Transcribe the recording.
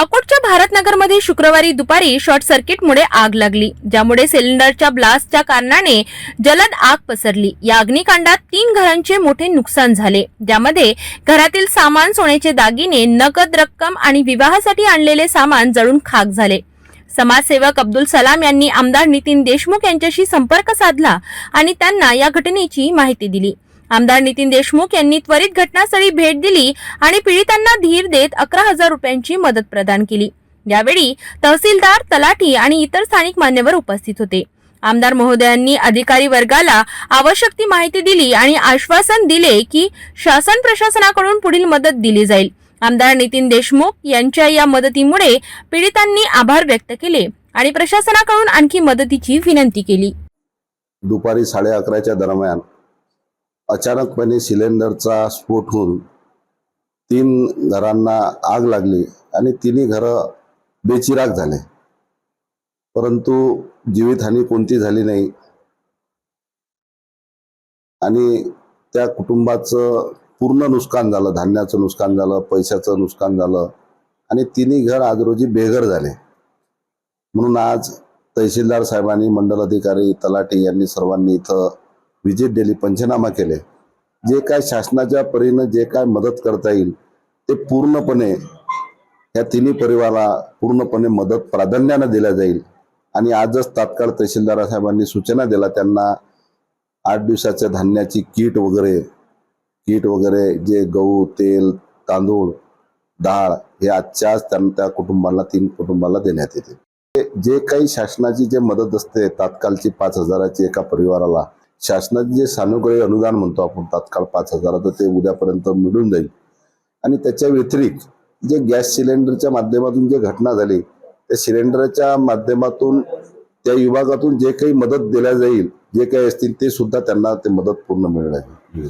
अकोटच्या भारतनगरमध्ये शुक्रवारी दुपारी शॉर्ट सर्किटमुळे आग लागली, ज्यामुळे सिलेंडरच्या ब्लास्टच्या कारणाने जलद आग पसरली। या अग्निकांडात 3 घरांचे मोठे नुकसान झाले, ज्यामध्ये घरातील सामान, सोन्याचे दागिने, नगद रक्कम आणि विवाहासाठी आणलेले सामान जळून खाक झाले। समाजसेवक अब्दुल सलाम यांनी आमदार नितीन देशमुख यांच्याशी संपर्क साधला आणि त्यांना या घटनेची माहिती दिली। आमदार नितीन देशमुख यांनी त्वरित घटनास्थळी भेट दिली आणि पीडितांना धीर देत 11,000 रुपयांची मदत प्रदान केली। यावेळी तहसीलदार, तलाठी आणि इतर स्थानिक मान्यवर उपस्थित होते। आमदार महोदयांनी अधिकारी वर्गाला आवश्यक ती माहिती दिली आणि आश्वासन दिले की शासन प्रशासनाकडून पुढील मदत दिली जाईल। आमदार नितीन देशमुख यांच्या या मदतीमुळे पीडितांनी आभार व्यक्त केले आणि प्रशासनाकडून आणखी मदतीची विनंती केली। दुपारी 11:30च्या दरम्यान अचानकपणे सिलेंडरचा स्फोट होऊन 3 घरांना आग लागली आणि 3ही घरं बेचिराख झाले, परंतु जीवितहानी कोणती झाली नाही आणि त्या कुटुंबाचं पूर्ण नुकसान झालं। धान्याचं नुकसान झालं, पैशाचं नुकसान झालं आणि 3ही घर आज रोजी बेघर झाले। म्हणून आज तहसीलदार साहेबांनी, मंडल अधिकारी, तलाठी यांनी सर्वांनी इथं विजिट दिली, पंचनामा केले। जे काय शासनाच्या परीने जे काय मदत करता येईल ते पूर्णपणे या 3ही परिवाराला पूर्णपणे मदत प्राधान्याने दिल्या जाईल। आणि आजच तात्काळ तहसीलदार साहेबांनी सूचना दिल्या, त्यांना 8 दिवसाच्या धान्याची किट वगैरे जे गहू, तेल, तांदूळ, डाळ हे आजच्या आज त्या कुटुंबाला 3 कुटुंबाला देण्यात येते। जे काही शासनाची जे मदत असते तात्काळची 5,000ची एका परिवाराला, शासनाचे जे सानुग्रही अनुदान म्हणतो आपण तात्काळ 5,000 ते उद्यापर्यंत मिळून जाईल। आणि त्याच्या व्यतिरिक्त जे गॅस सिलेंडरच्या माध्यमातून जे घटना झाली त्या सिलेंडरच्या माध्यमातून त्या विभागातून जे काही मदत दिल्या जाईल, जे काही असतील ते सुद्धा त्यांना ते मदत पूर्ण मिळणार आहे।